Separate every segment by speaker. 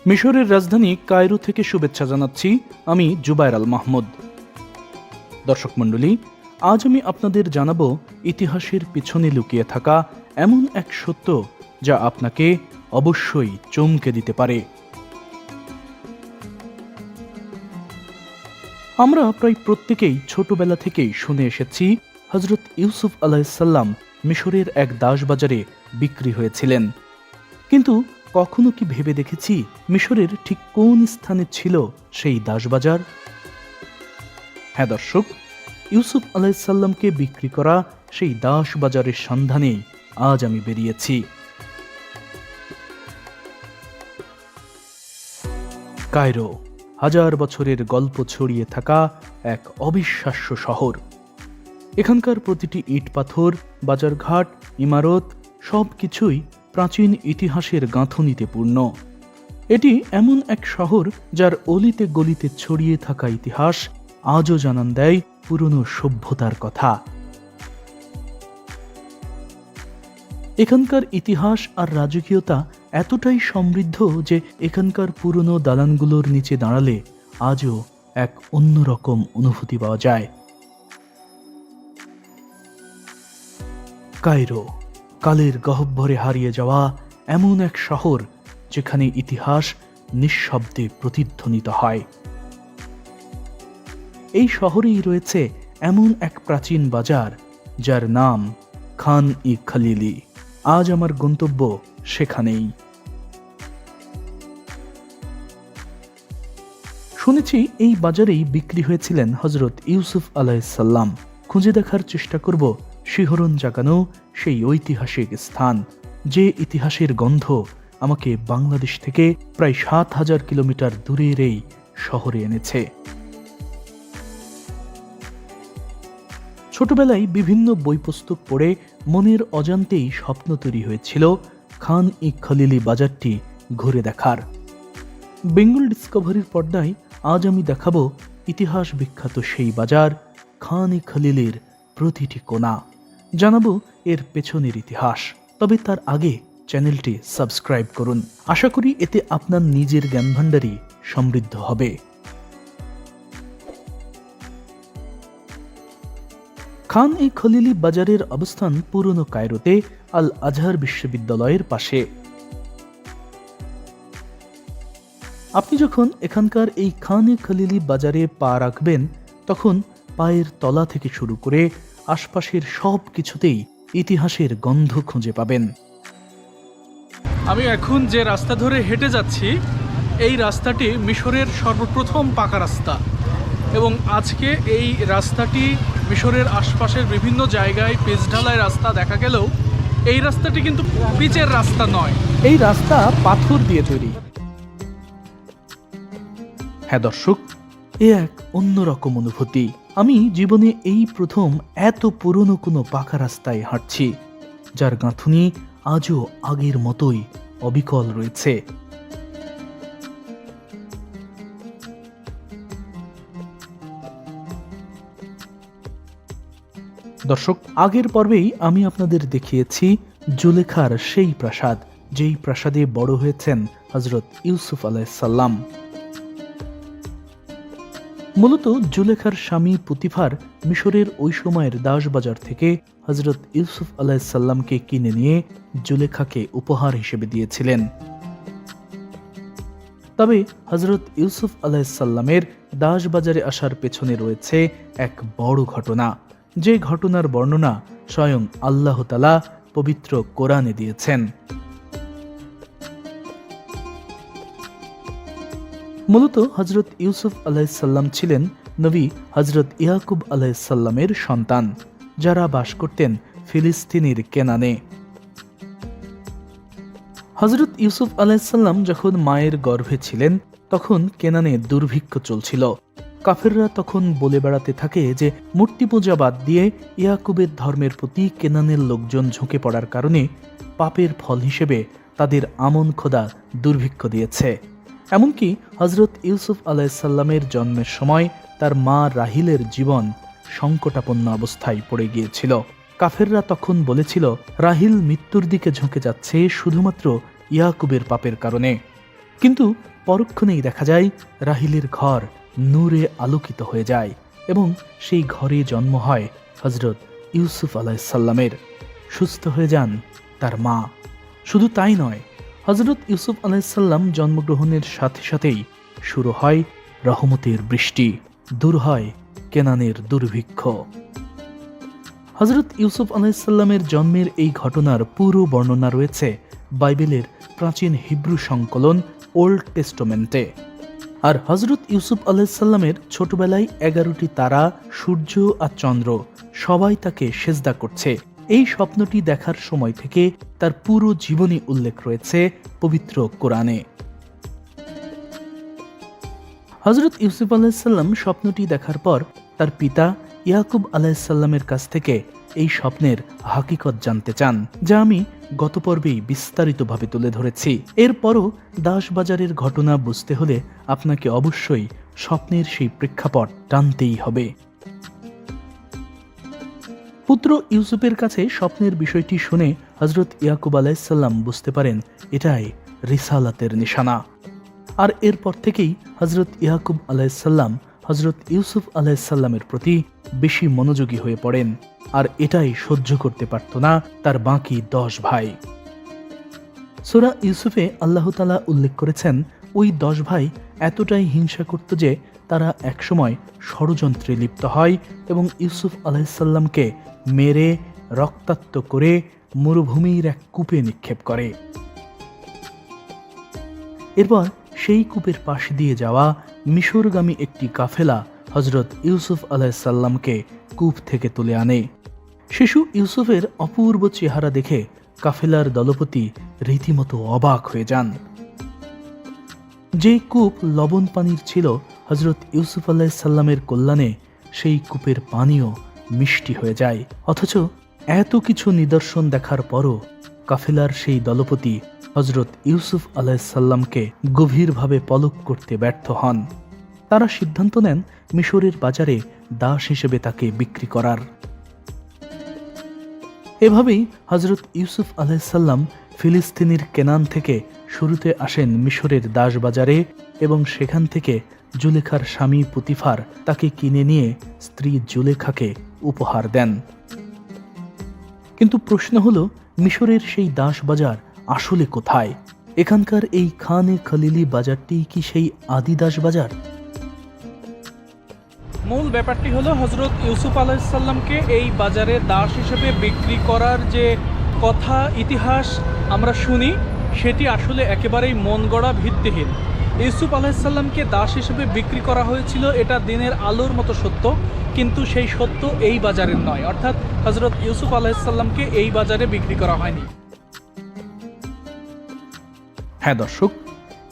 Speaker 1: মিশরের রাজধানী কায়রো থেকে শুভেচ্ছা জানাচ্ছি আমি জুবায়ের আল মাহমুদ। দর্শক মণ্ডলী, আজ আমি আপনাদের জানাবো ইতিহাসের পিছনে লুকিয়ে থাকা এমন এক সত্য যা আপনাকে অবশ্যই চমকে দিতে পারে। আমরা প্রায় প্রত্যেকেই ছোটবেলা থেকেই শুনে এসেছি হযরত ইউসুফ আলাইহিসসালাম মিশরের এক দাসবাজারে বিক্রি হয়েছিলেন। কিন্তু কখনো কি ভেবে দেখেছি মিশরের ঠিক কোন স্থানে ছিল সেই দাসবাজার? হ্যাঁ দর্শক, ইউসুফ আলাইহিসসালামকে বিক্রি করা সেই দাসবাজারের সন্ধানেই আজ আমি বেরিয়েছি। কায়রো, হাজার বছরের গল্প ছড়িয়ে থাকা এক অবিশ্বাস্য শহর। এখানকার প্রতিটি ইট পাথর, বাজারঘাট, ইমারত সবকিছুই প্রাচীন ইতিহাসের গাঁথুনিতে পূর্ণ। এটি এমন এক শহর যার অলিতে গলিতে ছড়িয়ে থাকা ইতিহাস আজও জানান দেয় পুরনো সভ্যতার কথা। এখানকার ইতিহাস আর রাজকীয়তা এতটাই সমৃদ্ধ যে এখানকার পুরনো দালানগুলোর নিচে দাঁড়ালে আজও এক অন্যরকম অনুভূতি পাওয়া যায়। কায়রো, কালের গহ্বরে হারিয়ে যাওয়া এমন এক শহর যেখানে ইতিহাস নিঃশব্দে প্রতিধ্বনিত হয়। এই শহরেই রয়েছে এমন এক প্রাচীন বাজার যার নাম খান-ই-খালিলি। আজ আমার গন্তব্য সেখানেই। শুনেছি এই বাজারেই বিক্রি হয়েছিলেন হযরত ইউসুফ আলাইহিসসালাম। খুঁজে দেখার চেষ্টা করব শিহরণ জাগানো সেই ঐতিহাসিক স্থান, যে ইতিহাসের গন্ধ আমাকে বাংলাদেশ থেকে প্রায় ৭,০০০ কিলোমিটার দূরের এই শহরে এনেছে। ছোটবেলায় বিভিন্ন বই পুস্তক পড়ে মনের অজান্তেই স্বপ্ন তৈরি হয়েছিল খান-ই-খালিলি বাজারটি ঘুরে দেখার। বেঙ্গল ডিসকভারির পর্দায় আজ আমি দেখাবো ইতিহাস বিখ্যাত সেই বাজার খান-ই-খালিলির প্রতিটি কোণা, জানাবো এর পেছনের ইতিহাস। তবে তার আগে চ্যানেলটি সাবস্ক্রাইব করুন। আশা করি এতে আপনার নিজের জ্ঞানভাণ্ডারই সমৃদ্ধ হবে। খান-ই-খালিলি বাজারের অবস্থান পুরনো কায়রোতে আল আজহার বিশ্ববিদ্যালয়ের পাশে। আপনি যখন এখানকার এই খান-ই-খালিলি বাজারে পা রাখবেন তখন পায়ের তলা থেকে শুরু করে আশপাশের সব কিছুতেই ইতিহাসের গন্ধ খুঁজে পাবেন। আমি এখন যে রাস্তা ধরে হেঁটে যাচ্ছি এই রাস্তাটি মিশরের সর্বপ্রথম পাকা রাস্তা, এবং আজকে এই রাস্তাটি মিশরের আশপাশের বিভিন্ন জায়গায় পিচ ঢালাই রাস্তা দেখা গেলেও এই রাস্তাটি কিন্তু পিচের রাস্তা নয়, এই রাস্তা পাথর দিয়ে তৈরি। হ্যাঁ দর্শক, এ এক অন্যরকম অনুভূতি। আমি জীবনে এই প্রথম এত পুরনো কোনো পাকা রাস্তায় হাঁটছি যার গাঁথুনি আজও আগের মতোই অবিকল রয়েছে। দর্শক, আগের পর্বেই আমি আপনাদের দেখিয়েছি জুলেখার সেই প্রাসাদ, যেই প্রাসাদে বড় হয়েছেন হযরত ইউসুফ আলাইহিসসালাম। মূলত জুলেখার স্বামী পুতিফার মিশরের ওই সময়ের দাসবাজার থেকে হযরত ইউসুফ আলাইহিসসালামকে কিনে নিয়ে জুলেখাকে উপহার হিসেবে দিয়েছিলেন। তবে হযরত ইউসুফ আলাইহিসসালামের দাসবাজারে আসার পেছনে রয়েছে এক বড় ঘটনা, যে ঘটনার বর্ণনা স্বয়ং আল্লাহ তাআলা পবিত্র কোরআনে দিয়েছেন। মূলত হযরত ইউসুফ আলাইহিসসালাম ছিলেন নবী হযরত ইয়াকুব আলাইহিসসালামের সন্তান, যারা বাস করতেন ফিলিস্তিনের কেনানে। হযরত ইউসুফ আলাইহিসসালাম যখন মায়ের গর্ভে ছিলেন তখন কেনানে দুর্ভিক্ষ চলছিল। কাফেররা তখন বলে বেড়াতে থাকে যে মূর্তি পূজা বাদ দিয়ে ইয়াকুবের ধর্মের প্রতি কেনানের লোকজন ঝুঁকে পড়ার কারণে পাপের ফল হিসেবে তাদের আমন খোদা দুর্ভিক্ষ দিয়েছে। এমনকি হযরত ইউসুফ আলাইহিসসালামের জন্মের সময় তার মা রাহিলের জীবন সংকটাপন্ন অবস্থায় পড়ে গিয়েছিল। কাফেররা তখন বলেছিল রাহিল মৃত্যুর দিকে ঝুঁকে যাচ্ছে শুধুমাত্র ইয়াকুবের পাপের কারণে। কিন্তু পরক্ষণেই দেখা যায় রাহিলের ঘর নূরে আলোকিত হয়ে যায় এবং সেই ঘরে জন্ম হয় হজরত ইউসুফ আলাইসাল্লামের। সুস্থ হয়ে যান তার মা। শুধু তাই নয়, হজরত ইউসুফ আলাইসাল্লাম জন্মগ্রহণের সাথে সাথেই শুরু হয় রহমতের বৃষ্টি, দূর হয় কেনানের দুর্ভিক্ষ। হজরত ইউসুফ আলাইসাল্লামের জন্মের এই ঘটনার পুরো বর্ণনা রয়েছে বাইবেলের প্রাচীন হিব্রু সংকলন ওল্ড টেস্টামেন্টে। আর হজরত ইউসুফ আলাইসাল্লামের ছোটবেলায় 11টি তারা, সূর্য আর চন্দ্র সবাই তাকে সেজদা করছে, এই স্বপ্নটি দেখার সময় থেকে তার পুরো জীবনী উল্লেখ রয়েছে পবিত্র কোরআনে। হজরত ইউসুফ আলাইসাল্লাম স্বপ্নটি দেখার পর তার পিতা ইয়াকুব আলাইসাল্লামের কাছ থেকে এই স্বপ্নের হাকিকত জানতে চান, যা আমি গত পর্বেই বিস্তারিতভাবে তুলে ধরেছি। এরপরও দাসবাজারের ঘটনা বুঝতে হলে আপনাকে অবশ্যই স্বপ্নের সেই প্রেক্ষাপট টানতেই হবে। পুত্র ইউসুফের কাছে স্বপ্নের বিষয়টি শুনে হজরত ইয়াকুব আলাইসাল্লাম বুঝতে পারেন এটাই রিসালাতের নিশানা। আর এরপর থেকেই হজরত ইয়াকুব আলাইসাল্লাম হজরত ইউসুফ আলাইসাল্লামের প্রতি বেশি মনোযোগী হয়ে পড়েন, আর এটাই সহ্য করতে পারত না তার বাকি 10 ভাই। সূরা ইউসুফে আল্লাহ তাআলা উল্লেখ করেছেন ওই 10 ভাই এতটাই হিংসা করত যে তারা একসময় ষড়যন্ত্রে লিপ্ত হয় এবং ইউসুফ আলাইসাল্লামকে মেরে রক্তাক্ত করে মরুভূমির এক কূপে নিক্ষেপ করে। এরপর সেই কূপের পাশ দিয়ে যাওয়া মিশরগামী একটি কাফেলা হজরত ইউসুফ আলাইসাল্লামকে কূপ থেকে তুলে আনে। শিশু ইউসুফের অপূর্ব চেহারা দেখে কাফেলার দলপতি রীতিমতো অবাক হয়ে যান। যে কূপ লবণ পানির ছিল, হজরত ইউসুফ আলাইসাল্লামের কল্যাণে সেই কূপের পানিও মিষ্টি হয়ে যায়। অথচ এত কিছু নিদর্শন দেখার পরও কাফেলার সেই দলপতি হজরত ইউসুফ আলাইসাল্লামকে গভীরভাবে পলক করতে ব্যর্থ হন। তারা সিদ্ধান্ত নেন মিশরের বাজারে দাস হিসেবে তাকে বিক্রি করার। এভাবেই হজরত ইউসুফ আলাইসাল্লাম ফিলিস্তিনের কেনান থেকে শুরুতে আসেন মিশরের দাস বাজারে এবং সেখান থেকে জুলেখার স্বামী পুতিফার তাকে কিনে নিয়ে স্ত্রী জুলেখাকে উপহার দেন। কিন্তু প্রশ্ন হলো, মিশরের সেই দাস বাজার আসলে কোথায়? এখানকার এই খানে খলিলি বাজারটি কি সেই আদি দাস বাজার?
Speaker 2: মূল ব্যাপারটি হলো হজরত ইউসুফ আলাইসাল্লামকে এই বাজারে দাস হিসেবে বিক্রি করার যে কথা ইতিহাস আমরা শুনি, সেটি আসলে একেবারেই মন গড়া, ভিত্তিহীন। ইউসুফ আলাইসাল্লামকে দাস হিসেবে বিক্রি করা হয়েছিল, এটা দিনের আলোর মতো সত্য, কিন্তু সেই সত্য এই বাজারের নয়। অর্থাৎ হজরত ইউসুফ আলাইসাল্লামকে এই বাজারে বিক্রি করা হয়নি।
Speaker 1: হ্যাঁ দর্শক,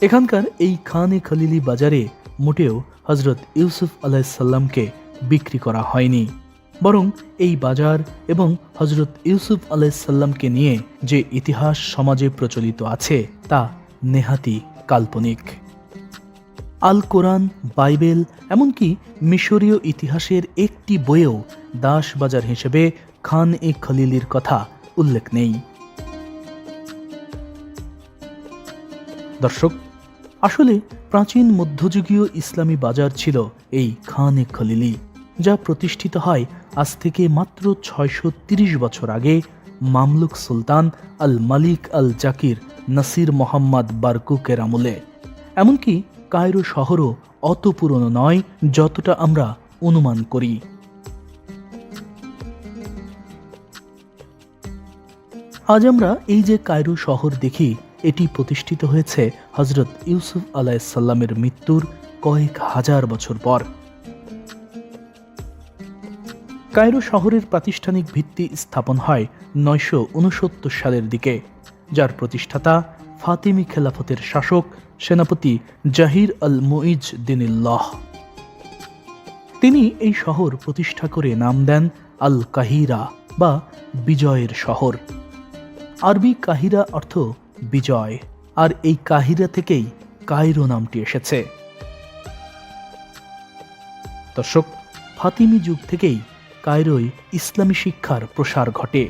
Speaker 1: এখানকার এই খানে খলিলি বাজারে মোটেও হজরত ইউসুফ আলাইসাল্লামকে বিক্রি করা হয়নি, বরং এই বাজার এবং হজরত ইউসুফ আলাইসাল্লামকে নিয়ে যে ইতিহাস সমাজে প্রচলিত আছে তা নেহাতি কাল্পনিক। আল কোরআন, বাইবেল, এমনকি মিশরীয় ইতিহাসের একটি বইয়েও দাস বাজার হিসেবে খান এ খলিলির কথা উল্লেখ নেই। দর্শক, আসলে প্রাচীন মধ্যযুগীয় ইসলামী বাজার ছিল এই খান এ খলিলি, যা প্রতিষ্ঠিত হয় আজ থেকে মাত্র 630 বছর আগে মামলুক সুলতান আল মালিক আল জাকির নাসির মোহাম্মদ বারকুকের আমলে। এমনকি কায়রো শহরও অত পুরনো নয় যতটা আমরা অনুমান করি। আজ আমরা এই যে কায়রো শহর দেখি, এটি প্রতিষ্ঠিত হয়েছে হজরত ইউসুফ আলাইসাল্লামের মৃত্যুর কয়েক হাজার বছর পর। কায়রো শহরের প্রাতিষ্ঠানিক ভিত্তি স্থাপন হয় 969 সালের দিকে, যার প্রতিষ্ঠাতা ফাতিমি খেলাফতের শাসক সেনাপতি জাহির আল মুইজ দিনিল্লাহ। তিনি এই শহর প্রতিষ্ঠা করে নাম দেন আল কাহিরা বা বিজয়ের শহর। আরবি কাহিরা অর্থ বিজয়, আর এই কাহিরা থেকেই কায়রো নামটি এসেছে। দর্শক, ফাতিমি যুগ থেকেই কায়রোয় ইসলামী শিক্ষার প্রসার ঘটে।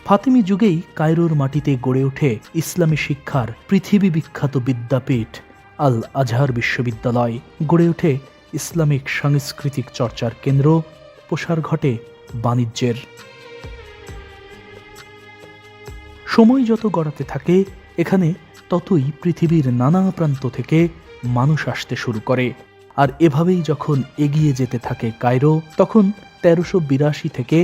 Speaker 1: ফাতিমি যুগেই কায়রোর মাটিতে গড়ে ওঠে ইসলামী শিক্ষার পৃথিবী বিখ্যাত বিদ্যাপীঠ আল আজহার বিশ্ববিদ্যালয়, গড়ে ওঠে ইসলামিক সাংস্কৃতিক চর্চার কেন্দ্র, প্রসার ঘটে বাণিজ্যের। সময় যত গড়াতে থাকে এখানে ততই পৃথিবীর নানা প্রান্ত থেকে মানুষ আসতে শুরু করে। আর এভাবেই যখন এগিয়ে যেতে থাকে কায়রো, তখন 1382 থেকে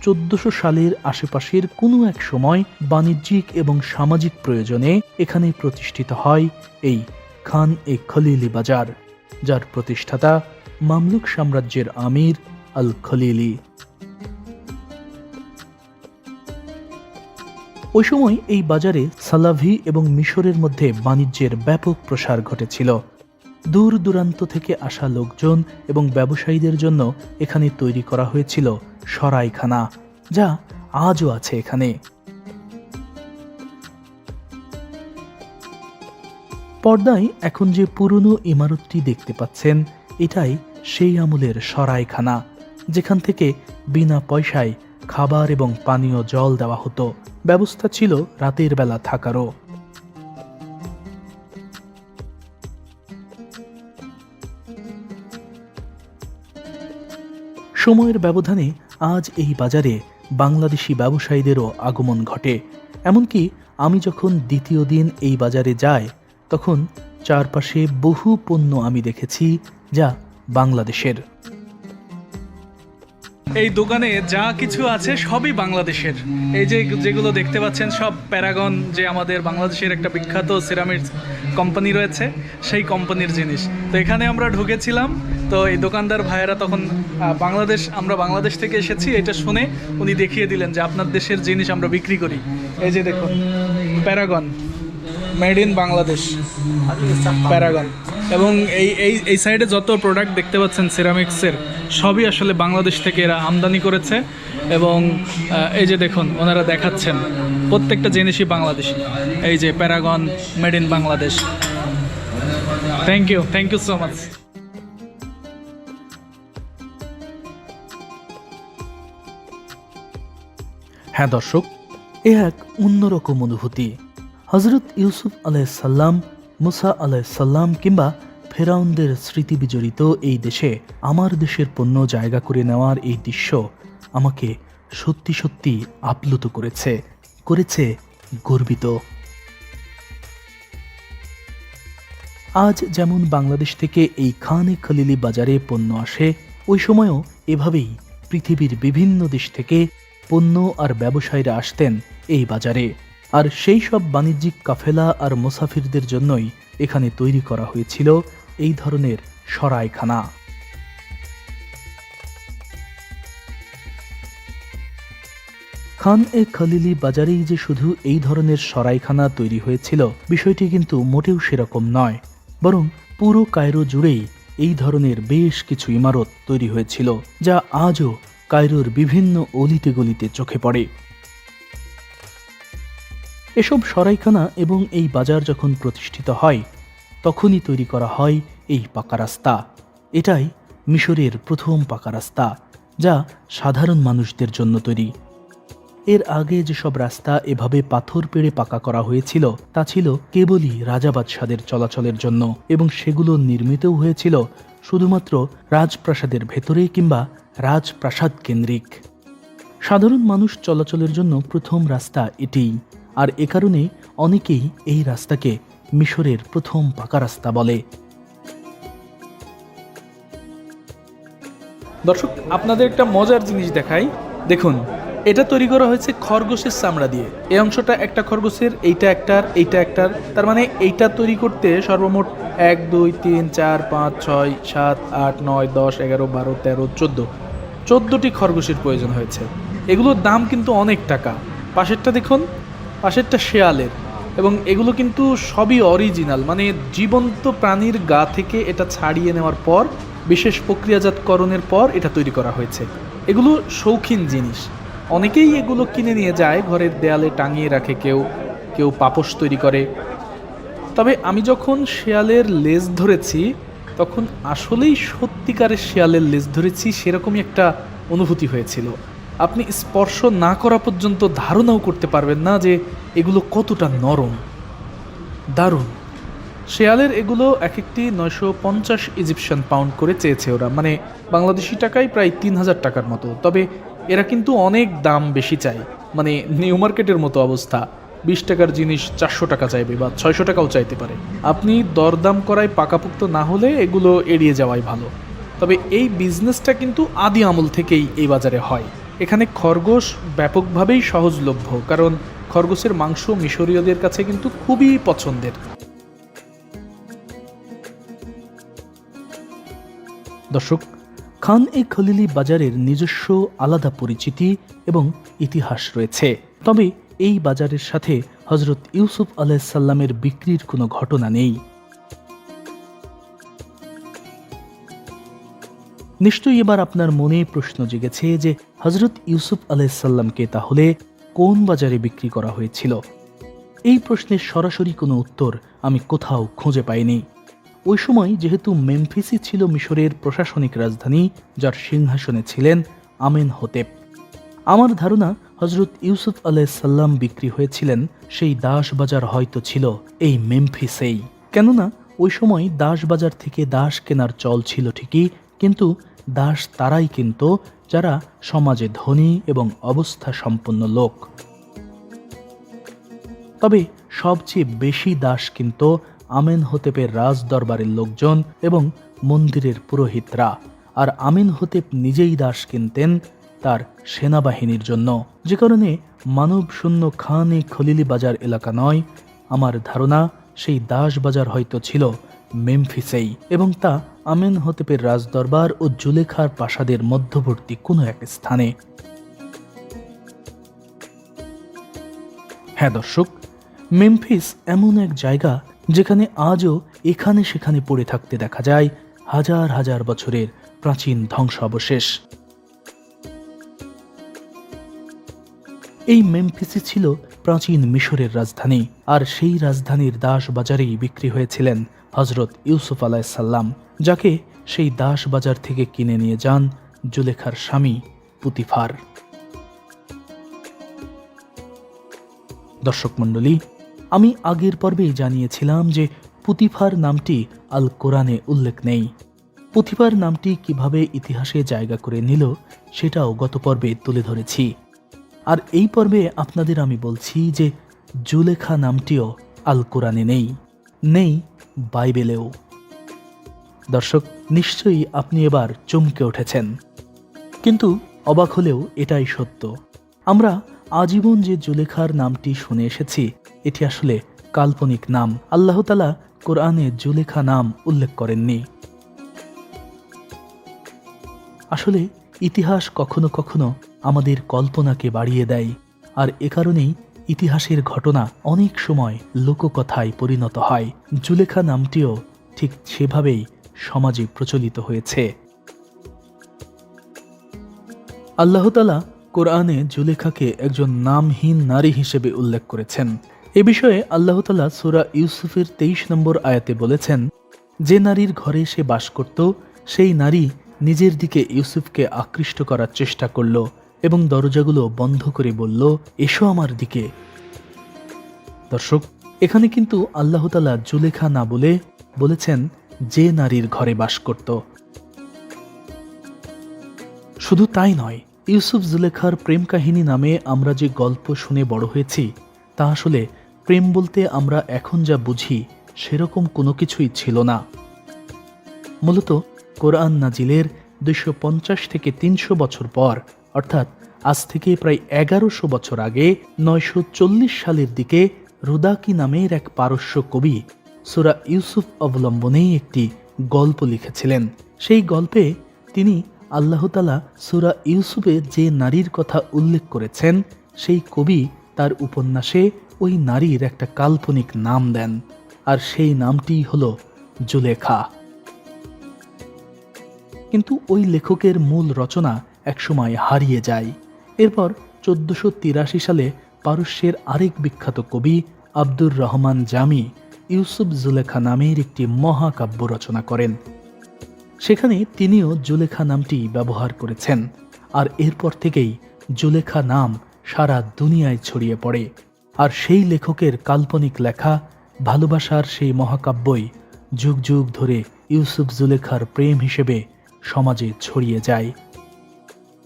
Speaker 1: 1400 সালের আশেপাশের কোনো এক সময় বাণিজ্যিক এবং সামাজিক প্রয়োজনে এখানে প্রতিষ্ঠিত হয় এই খান এ খলিলি বাজার, যার প্রতিষ্ঠাতা মামলুক সাম্রাজ্যের আমির আল খলিলি। ওই সময় এই বাজারে সালাভি এবং মিশরের মধ্যে বাণিজ্যের ব্যাপক প্রসার ঘটেছিল। দূর দূরান্ত থেকে আসা লোকজন এবং ব্যবসায়ীদের জন্য এখানে তৈরি করা হয়েছিল সরাইখানা, যা আজও আছে এখানে। পর্দায় এখন যে পুরনো ইমারতটি দেখতে পাচ্ছেন, এটাই সেই আমলের সরাইখানা, যেখান থেকে বিনা পয়সায় খাবার এবং পানীয় জল দেওয়া হতো। ব্যবস্থা ছিল রাতের বেলা থাকারও। সময়ের ব্যবধানে আজ এই বাজারে বাংলাদেশি ব্যবসায়ীদেরও আগমন ঘটে। এমনকি আমি যখন দ্বিতীয় দিন এই বাজারে যাই, তখন চারপাশে বহু পণ্য আমি দেখেছি যা বাংলাদেশের।
Speaker 2: এই দোকানে যা কিছু আছে সবই বাংলাদেশের। এই যে যেগুলো দেখতে পাচ্ছেন সব প্যারাগন, যে আমাদের বাংলাদেশের একটা বিখ্যাত সিরামিক্স কোম্পানি রয়েছে, সেই কোম্পানির জিনিস। তো এখানে আমরা ঢুকেছিলাম, তো এই দোকানদার ভাইয়েরা তখন আমরা বাংলাদেশ থেকে এসেছি এটা শুনে উনি দেখিয়ে দিলেন যে আপনার দেশের জিনিস আমরা বিক্রি করি। এই যে দেখুন, Paragon, made in Bangladesh, Paragon. এবং এই সাইডে যত প্রোডাক্ট দেখতে পাচ্ছেন সিরামিক্সের, সবই আসলে বাংলাদেশ থেকে এরা আমদানি করেছে। এবং এই যে দেখুন, ওনারা দেখাচ্ছেন প্রত্যেকটা জিনিসই বাংলাদেশি। এই যে Paragon, made in Bangladesh. Thank you so much.
Speaker 1: হ্যাঁ দর্শক, এ এক অন্যরকম অনুভূতি। হজরত ইউসুফ আলাইসাল্লাম, মুসা আলাইসাল্লাম কিংবা ফেরাউনদের স্মৃতি বিজড়িত এই দেশে আমার দেশের পণ্য জায়গা করে নেওয়ার এই দৃশ্য আমাকে সত্যি সত্যি আপ্লুত করেছে গর্বিত। আজ যেমন বাংলাদেশ থেকে এই খান এ খলিলি বাজারে পণ্য আসে, ওই সময়ও এভাবেই পৃথিবীর বিভিন্ন দেশ থেকে পণ্য আর ব্যবসায়ীরা আসতেন এই বাজারে। আর সেই সব বাণিজ্যিক কাফেলা আর মুসাফিরদের জন্যই এখানে তৈরি করা হয়েছিল এই ধরনের সরাইখানা। খান এ খলিলি বাজারেই যে শুধু এই ধরনের সরাইখানা তৈরি হয়েছিল, বিষয়টি কিন্তু মোটেও সেরকম নয়, বরং পুরো কায়রো জুড়েই এই ধরনের বেশ কিছু ইমারত তৈরি হয়েছিল, যা আজও কায়রোর বিভিন্ন অলিতে গলিতে চোখে পড়ে। এসব সরাইখানা এবং এই বাজার যখন প্রতিষ্ঠিত হয়, তখনই তৈরি করা হয় এই পাকা রাস্তা। এটাই মিশরের প্রথম পাকা রাস্তা, যা সাধারণ মানুষদের জন্য তৈরি। এর আগে যেসব রাস্তা এভাবে পাথর পেড়ে পাকা করা হয়েছিল, তা ছিল কেবলই রাজা বাদশাদের চলাচলের জন্য, এবং সেগুলো নির্মিতও হয়েছিল শুধুমাত্র রাজপ্রাসাদের ভেতরে কিংবা রাজপ্রাসাদ কেন্দ্রিক। সাধারণ মানুষ চলাচলের জন্য প্রথম রাস্তা এটিই, আর এ কারণে অনেকেই এই রাস্তাকে মিশরের প্রথম পাকা রাস্তা বলে।
Speaker 2: দর্শক, আপনাদের একটা মজার জিনিস দেখাই। দেখুন, এটা তৈরি করা হয়েছে খরগোশের চামড়া দিয়ে। এই অংশটা একটা খরগোশের, এইটা একটার, তার মানে এইটা তৈরি করতে সর্বমোট 1 2 3 4 5 6 7 8 9 10 11 12 13 14টি খরগোশের প্রয়োজন হয়েছে। এগুলোর দাম কিন্তু অনেক টাকা। পাশেরটা দেখুন, পাশেরটা শেয়ালের, এবং এগুলো কিন্তু সবই অরিজিনাল, মানে জীবন্ত প্রাণীর গা থেকে এটা ছাড়িয়ে নেওয়ার পর বিশেষ প্রক্রিয়াজাতকরণের পর এটা তৈরি করা হয়েছে। এগুলো শৌখিন জিনিস, অনেকেই এগুলো কিনে নিয়ে যায়, ঘরের দেয়ালে টাঙিয়ে রাখে, কেউ পাপোশ তৈরি করে। তবে আমি যখন শেয়ালের লেজ ধরেছি, তখন আসলেই সত্যিকারের শেয়ালের লেজ ধরেছি সেরকমই একটা অনুভূতি হয়েছিল। আপনি স্পর্শ না করা পর্যন্ত ধারণাও করতে পারবেন না যে এগুলো কতটা নরম, দারুণ।
Speaker 1: শেয়ালের এগুলো এক একটি 950 ইজিপশিয়ান পাউন্ড করে চেয়েছে ওরা, মানে বাংলাদেশি টাকায় প্রায় 3000 টাকার মতো। তবে এরা কিন্তু অনেক দাম বেশি চায়, মানে নিউ মার্কেটের মতো অবস্থা। 20 টাকার জিনিস 400 টাকা চাইবে বা 600 টাকাও চাইতে পারে। আপনি দরদাম করায় পাকাপোক্ত না হলে এগুলো এড়িয়ে যাওয়াই ভালো। তবে এই বিজনেসটা কিন্তু আদি আমল থেকেই এই বাজারে হয়। এখানে খরগোশ ব্যাপকভাবেই সহজলভ্য, কারণ খরগোশের মাংস মিশরীয়দের কাছে কিন্তু খুবই পছন্দের। দর্শক, খান এ খলিলি বাজারের নিজস্ব আলাদা পরিচিতি এবং ইতিহাস রয়েছে। তবে এই বাজারের সাথে হজরত ইউসুফ আলাইসাল্লামের বিক্রির কোনো ঘটনা নেই। নিশ্চয়ই এবার আপনার মনে প্রশ্ন জেগেছে যে হজরত ইউসুফ আলাইসাল্লামকে তাহলে কোন বাজারে বিক্রি করা হয়েছিল? এই প্রশ্নের সরাসরি কোনো উত্তর আমি কোথাও খুঁজে পাইনি। ওই সময় যেহেতু মেমফিসই ছিল মিশরের প্রশাসনিক রাজধানী, যার সিংহাসনে ছিলেন আমেনহোতেপ। আমার ধারণা হজরত ইউসুফ আলাইসাল্লাম বিক্রি হয়েছিলেন সেই দাস বাজার হয়তো ছিল এই মেমফিসেই। কেননা ওই সময় দাস বাজার থেকে দাস কেনার চল ছিল ঠিকই, কিন্তু দাস তারাই কিনত যারা সমাজে ধনী এবং অবস্থা সম্পন্ন লোক। তবে সবচেয়ে বেশি দাস কিনত আমেনহোতেপের রাজ দরবারের লোকজন এবং মন্দিরের পুরোহিতরা। আর আমেনহোতেপ নিজেই দাস কিনতেন তার সেনাবাহিনীর জন্য, যে কারণে মানব শূন্য খান এ খলিলি বাজার এলাকা নয়। আমার ধারণা সেই দাস বাজার হয়তো ছিল মেমফিসেই, এবং তা আমেনহোতেপের রাজদরবার ও জুলেখার প্রাসাদের মধ্যবর্তী কোনো এক স্থানে। হ্যাঁ দর্শক, মেমফিস এমন এক জায়গা যেখানে আজও এখানে সেখানে পড়ে থাকতে দেখা যায় হাজার হাজার বছরের প্রাচীন ধ্বংসাবশেষ। এই মেমফিসই ছিল প্রাচীন মিশরের রাজধানী, আর সেই রাজধানীর দাস বাজারেই বিক্রি হয়েছিলেন হজরত ইউসুফ আলাইসাল্লাম, যাকে সেই দাস বাজার থেকে কিনে নিয়ে যান জুলেখার স্বামী পুতিফার। দর্শক মণ্ডলী, আমি আগের পর্বেই জানিয়েছিলাম যে পুতিফার নামটি আল কোরআনে উল্লেখ নেই। পুতিফার নামটি কিভাবে ইতিহাসে জায়গা করে নিল সেটাও গত পর্বে তুলে ধরেছি। আর এই পর্বে আপনাদের আমি বলছি যে জুলেখা নামটিও আল কোরআনে নেই বাইবেলেও। দর্শক, নিশ্চয়ই আপনি এবার চমকে উঠেছেন, কিন্তু অবাক হলেও এটাই সত্য। আমরা আজীবন যে জুলেখার নামটি শুনে এসেছি এটি আসলে কাল্পনিক নাম। আল্লাহ তাআলা কোরআনে জুলেখা নাম উল্লেখ করেননি। আসলে ইতিহাস কখনো কখনো আমাদের কল্পনাকে বাড়িয়ে দেয়, আর এ কারণেই ইতিহাসের ঘটনা অনেক সময় লোককথায় পরিণত হয়। জুলেখা নামটিও ঠিক সেভাবেই সমাজে প্রচলিত হয়েছে। আল্লাহ তাআলা কোরআনে জুলেখাকে একজন নামহীন নারী হিসেবে উল্লেখ করেছেন। এ বিষয়ে আল্লাহ তাআলা সূরা ইউসুফের 23 নম্বর আয়াতে বলেছেন, যে নারীর ঘরে সে বাস করত সেই নারী নিজের দিকে ইউসুফকে আকৃষ্ট করার চেষ্টা করল এবং দরজাগুলো বন্ধ করে বলল, এসো আমার দিকে। দর্শক, এখানে কিন্তু আল্লাহ তাআলা জুলেখা না বলে বলেছেন যে নারীর ঘরে বাস করত। শুধু তাই নয়, ইউসুফ জুলেখার প্রেম কাহিনী নামে আমরা যে গল্প শুনে বড় হয়েছি তা আসলে প্রেম বলতে আমরা এখন যা বুঝি সেরকম কোনো কিছুই ছিল না। মূলত কোরআন নাজিলের 250 থেকে 300 বছর পর, অর্থাৎ আজ থেকে প্রায় 1100 বছর আগে 940 সালের দিকে রুদাকি নামের এক পারস্য কবি সূরা ইউসুফ অবলম্বনেই একটি গল্প লিখেছিলেন। সেই গল্পে তিনি আল্লাহ তাআলা সূরা ইউসুফে যে নারীর কথা উল্লেখ করেছেন সেই কবি তার উপন্যাসে ওই নারীর একটা কাল্পনিক নাম দেন, আর সেই নামটিই হলো জুলেখা। কিন্তু ওই লেখকের মূল রচনা একসময় হারিয়ে যায়। এরপর 1483 সালে পারস্যের আরেক বিখ্যাত কবি আব্দুর রহমান জামি ইউসুফ জুলেখা নামের একটি মহাকাব্য রচনা করেন। সেখানে তিনিও জুলেখা নামটি ব্যবহার করেছেন, আর এরপর থেকেই জুলেখা নাম সারা দুনিয়ায় ছড়িয়ে পড়ে। আর সেই লেখকের কাল্পনিক লেখা ভালোবাসার সেই মহাকাব্যই যুগ যুগ ধরে ইউসুফ জুলেখার প্রেম হিসেবে সমাজে ছড়িয়ে যায়।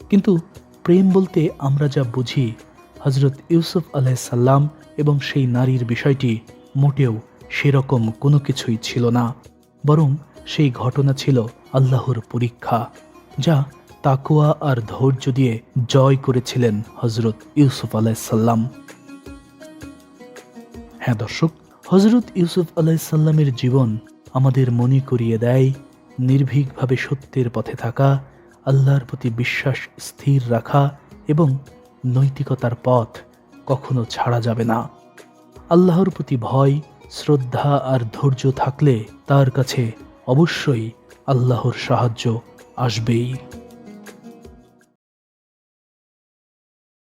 Speaker 1: কিন্তু প্রেম বলতে আমরা যা বুঝি, হজরত ইউসুফ আলাইসাল্লাম এবং সেই নারীর বিষয়টি মোটেও সেরকম কোনো কিছুই ছিল না, বরং সেই ঘটনা ছিল আল্লাহর পরীক্ষা, যা তাকওয়া আর ধৈর্য দিয়ে জয় করেছিলেন হজরত ইউসুফ আলাইসাল্লাম। হ্যাঁ দর্শক, হজরত ইউসুফ আলাইসাল্লামের জীবন আমাদের মনে করিয়ে দেয় নির্ভীকভাবে সত্যের পথে থাকা, আল্লাহর প্রতি বিশ্বাস স্থির রাখা এবং নৈতিকতার পথ কখনো ছাড়া যাবে না। আল্লাহর প্রতি ভয়, শ্রদ্ধা আর ধৈর্য থাকলে তার কাছে অবশ্যই আল্লাহর সাহায্য আসবেই।